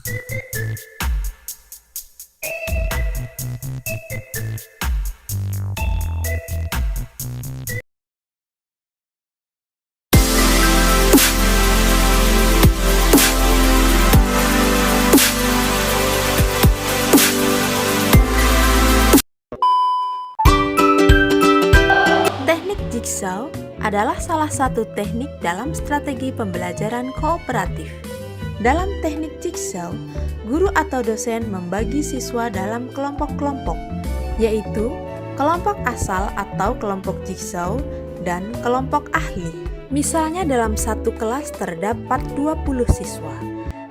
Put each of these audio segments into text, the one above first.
Teknik jigsaw adalah salah satu teknik dalam strategi pembelajaran kooperatif. Dalam teknik jigsaw, guru atau dosen membagi siswa dalam kelompok-kelompok, yaitu kelompok asal atau kelompok jigsaw dan kelompok ahli. Misalnya dalam satu kelas terdapat 20 siswa,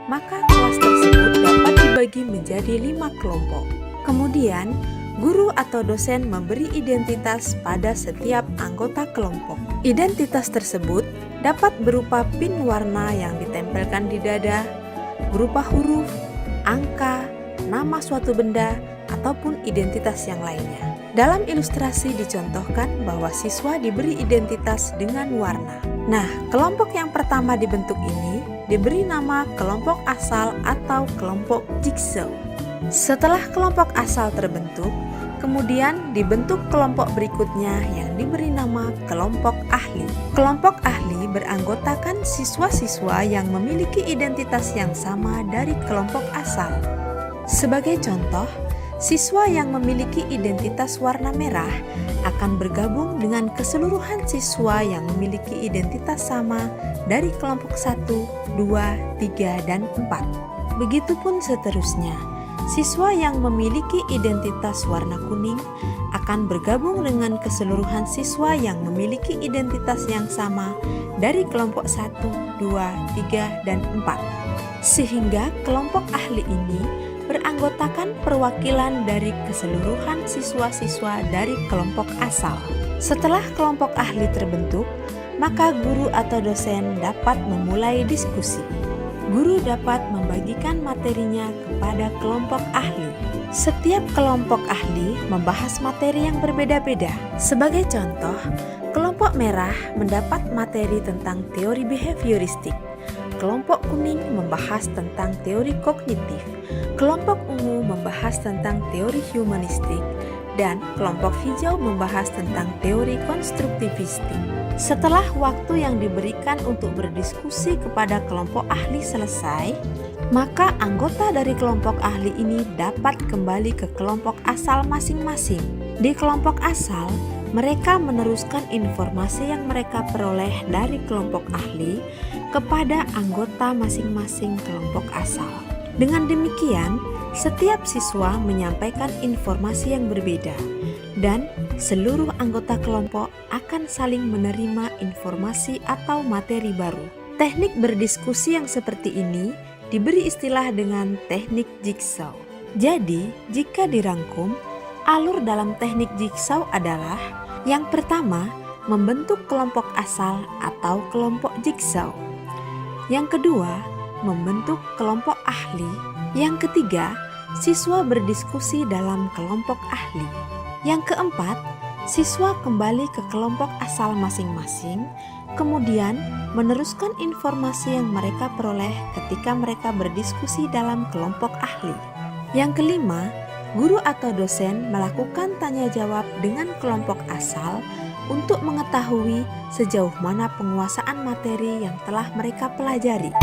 maka kelas tersebut dapat dibagi menjadi 5 kelompok. Kemudian, guru atau dosen memberi identitas pada setiap anggota kelompok. Identitas tersebut dapat berupa pin warna yang ditempelkan di dada, berupa huruf, angka, nama suatu benda, ataupun identitas yang lainnya. Dalam ilustrasi dicontohkan bahwa siswa diberi identitas dengan warna. Nah, kelompok yang pertama dibentuk ini diberi nama kelompok asal atau kelompok jigsaw. Setelah kelompok asal terbentuk, kemudian dibentuk kelompok berikutnya yang diberi nama kelompok ahli. Kelompok ahli beranggotakan siswa-siswa yang memiliki identitas yang sama dari kelompok asal. Sebagai contoh, siswa yang memiliki identitas warna merah akan bergabung dengan keseluruhan siswa yang memiliki identitas sama dari kelompok 1, 2, 3, dan 4. Begitupun seterusnya. Siswa yang memiliki identitas warna kuning akan bergabung dengan keseluruhan siswa yang memiliki identitas yang sama dari kelompok 1, 2, 3, dan 4. Sehingga kelompok ahli ini beranggotakan perwakilan dari keseluruhan siswa-siswa dari kelompok asal. Setelah kelompok ahli terbentuk, maka guru atau dosen dapat memulai diskusi. Guru dapat membagikan materinya kepada kelompok ahli. Setiap kelompok ahli membahas materi yang berbeda-beda. Sebagai contoh, kelompok merah mendapat materi tentang teori behavioristik. Kelompok kuning membahas tentang teori kognitif. Kelompok ungu membahas tentang teori humanistik. Dan kelompok hijau membahas tentang teori konstruktivistik. Setelah waktu yang diberikan untuk berdiskusi kepada kelompok ahli selesai, maka anggota dari kelompok ahli ini dapat kembali ke kelompok asal masing-masing. Di kelompok asal, mereka meneruskan informasi yang mereka peroleh dari kelompok ahli kepada anggota masing-masing kelompok asal. Dengan demikian, setiap siswa menyampaikan informasi yang berbeda, dan seluruh anggota kelompok akan saling menerima informasi atau materi baru. Teknik berdiskusi yang seperti ini diberi istilah dengan teknik jigsaw. Jadi, jika dirangkum, alur dalam teknik jigsaw adalah: yang pertama, membentuk kelompok asal atau kelompok jigsaw. Yang kedua, membentuk kelompok ahli. Yang ketiga, siswa berdiskusi dalam kelompok ahli. Yang keempat, siswa kembali ke kelompok asal masing-masing, kemudian meneruskan informasi yang mereka peroleh ketika mereka berdiskusi dalam kelompok ahli. Yang kelima, guru atau dosen melakukan tanya jawab dengan kelompok asal untuk mengetahui sejauh mana penguasaan materi yang telah mereka pelajari.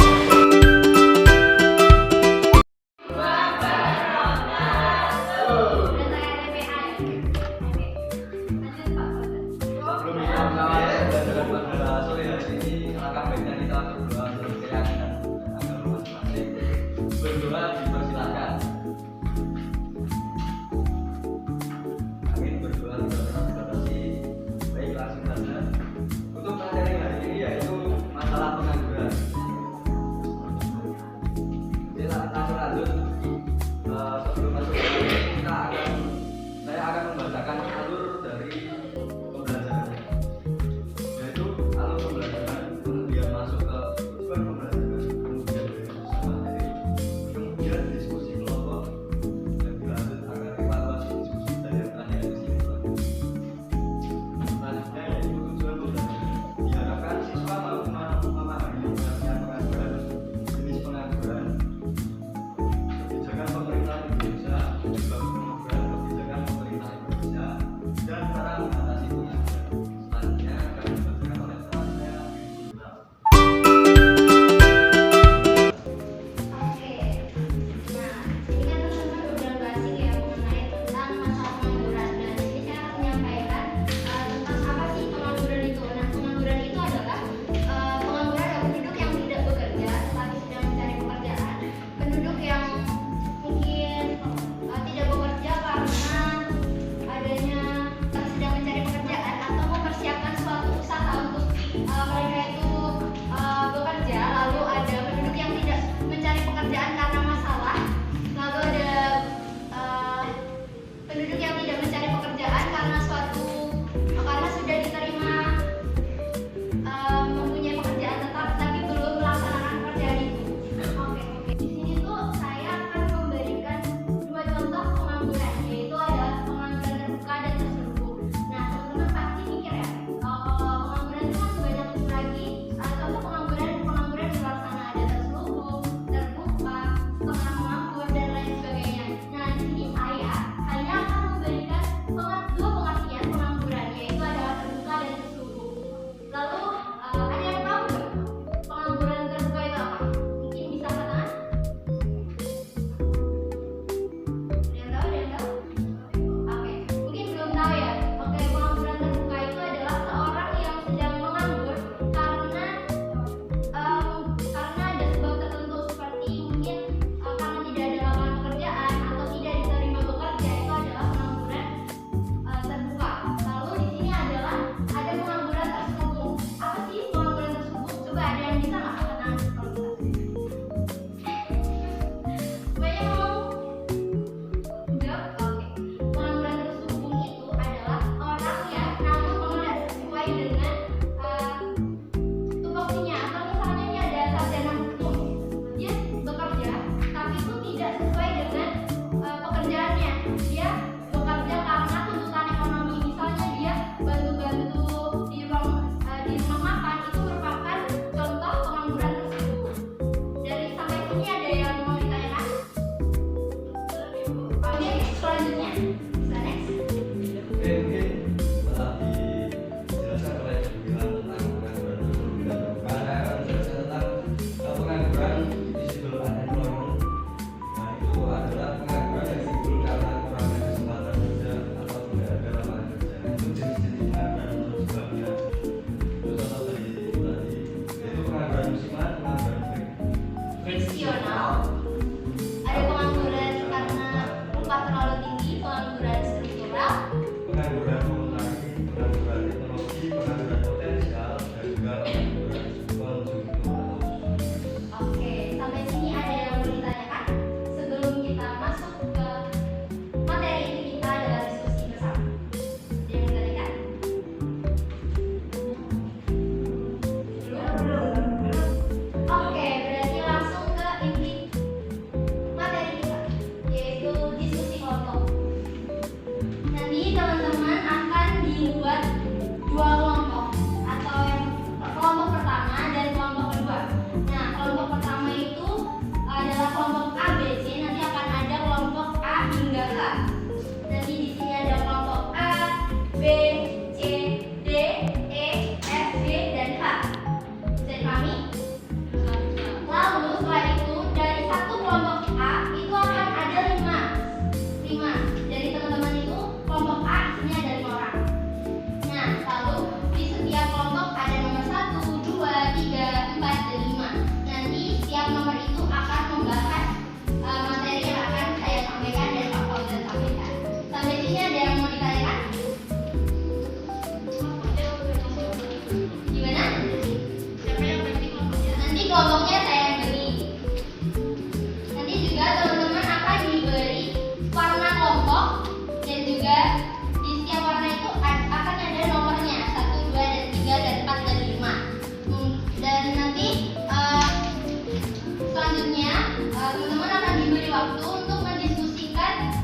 teman-teman akan diberi waktu untuk mendiskusikan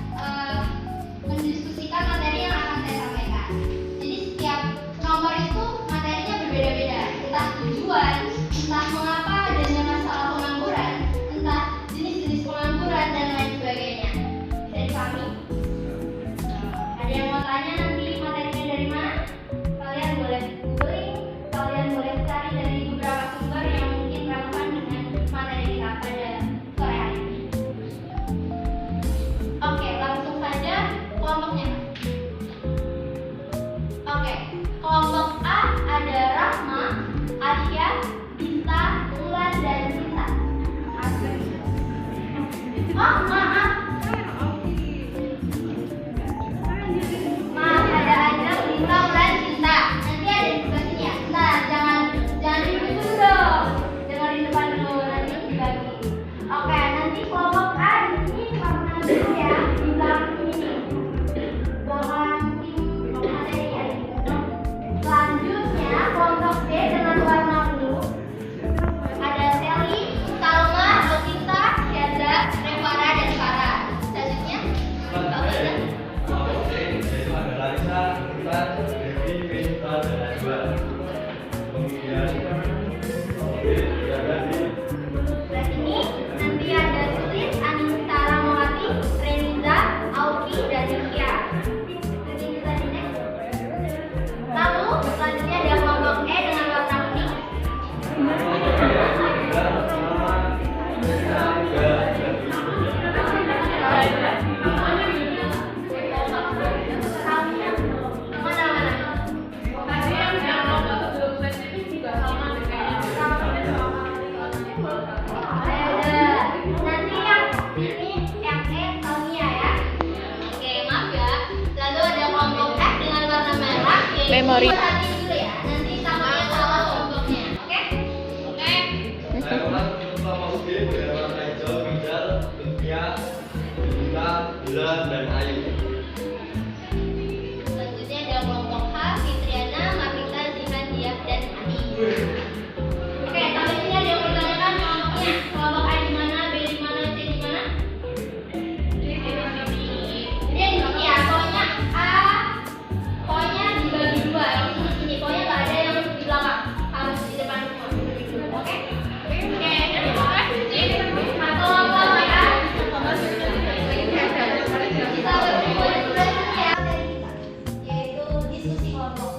materi yang akan saya sampaikan. Jadi setiap nomor itu materinya berbeda-beda, entah tujuan, entah mengapa adanya masalah pengangguran, entah jenis-jenis pengangguran dan lain sebagainya. Bisa dipahami? Ada yang mau tanya nanti materinya dari mana? Kalian boleh googling, kalian boleh cari dari beberapa sumber yang mungkin relevan dengan materi kita pada sore hari ini. Oke, langsung saja kelompoknya. Oke, kelompok A ada Rahma, Asya, Dita, Ulan, dan Cinta. Oh, maaf. Maaf, ada Ajeng, Dita, Ulan, Cinta. Nanti ada di sebelah sini ya. Nah, jangan ribut dulu dong. Jangan di depan dulu, nanti dibagi. Oke, nanti kelompok A di sini sama dulu ya. Di belakang sini. Belakang tim materi ya. Selanjutnya kelompok B dengan warna ungu ada Sally, Salma, Rosita, Syadra, Revara, dan Farah. Selanjutnya kelompok C yaitu ada Larissa, Intan, Devi, Vinta, dan Najwa. Kemudian kelompok B ada di sebelah sini nanti ada Sulis, Anissa, Ramawati, Reniza, Auki, dan Yusya. Nanti bisa di next. Lalu selanjutnya ada kelompok E dengan warna kuning. Nanti yang E Taunia ya. Oke, maaf ya. Lalu ada kelompok F dengan warna merah. Memori. Perhatiin dulu ya. Nanti samanya salah kelompoknya. Oke? Oke. Saya ulang untuk kelompok B dengan warna hijau, Rizal, Lutfia, Dita, Bulan, dan Ayu. Selanjutnya ada kelompok H, Fitriana, Marita, Zihan, Diah, dan Adi. Oke, sampai sini ada yang bertanyakan kelompoknya. Kelompok A di mana, B di mana, C di mana? Ini di sini ya, pokoknya dibagi dua. Yang sini, pokoknya nggak ada yang di belakang, harus di depan semua. Oke? Oke, kelompok A. Kita berkumpul di sebelah sini ya, yaitu diskusi kelompok.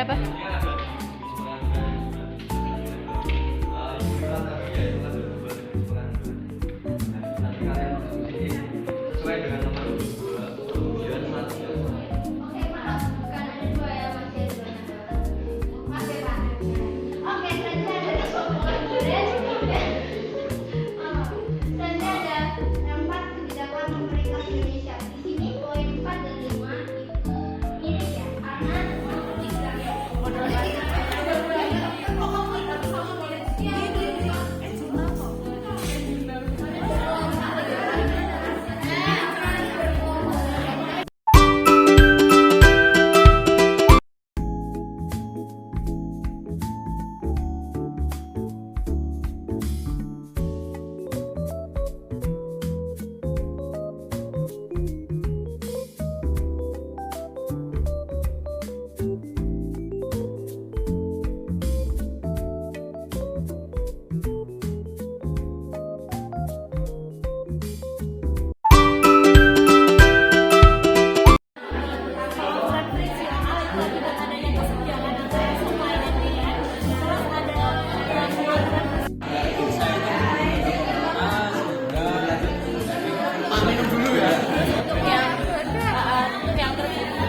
apa? Sesuai dengan nomor 2 1. Oke, maaf, bukan ada 2 ya, masih ada 2 nomor. Oke, Pak. Oke, selanjutnya ada kesombongan duren. Selanjutnya ada 4 kebijakan pemerintah Indonesia. Di sini poin 4 dan 5 itu mirip ya, karena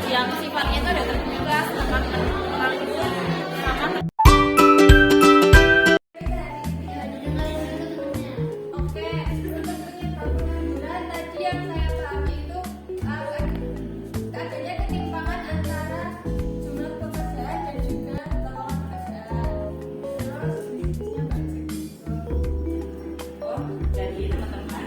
yang sifatnya itu ada terbuka sama Oke, sebetulnya pengangguran tadi yang saya pahami itu adanya ketimpangan antara jumlah pekerjaan dan juga lowongan pekerjaan. Terus dari teman-teman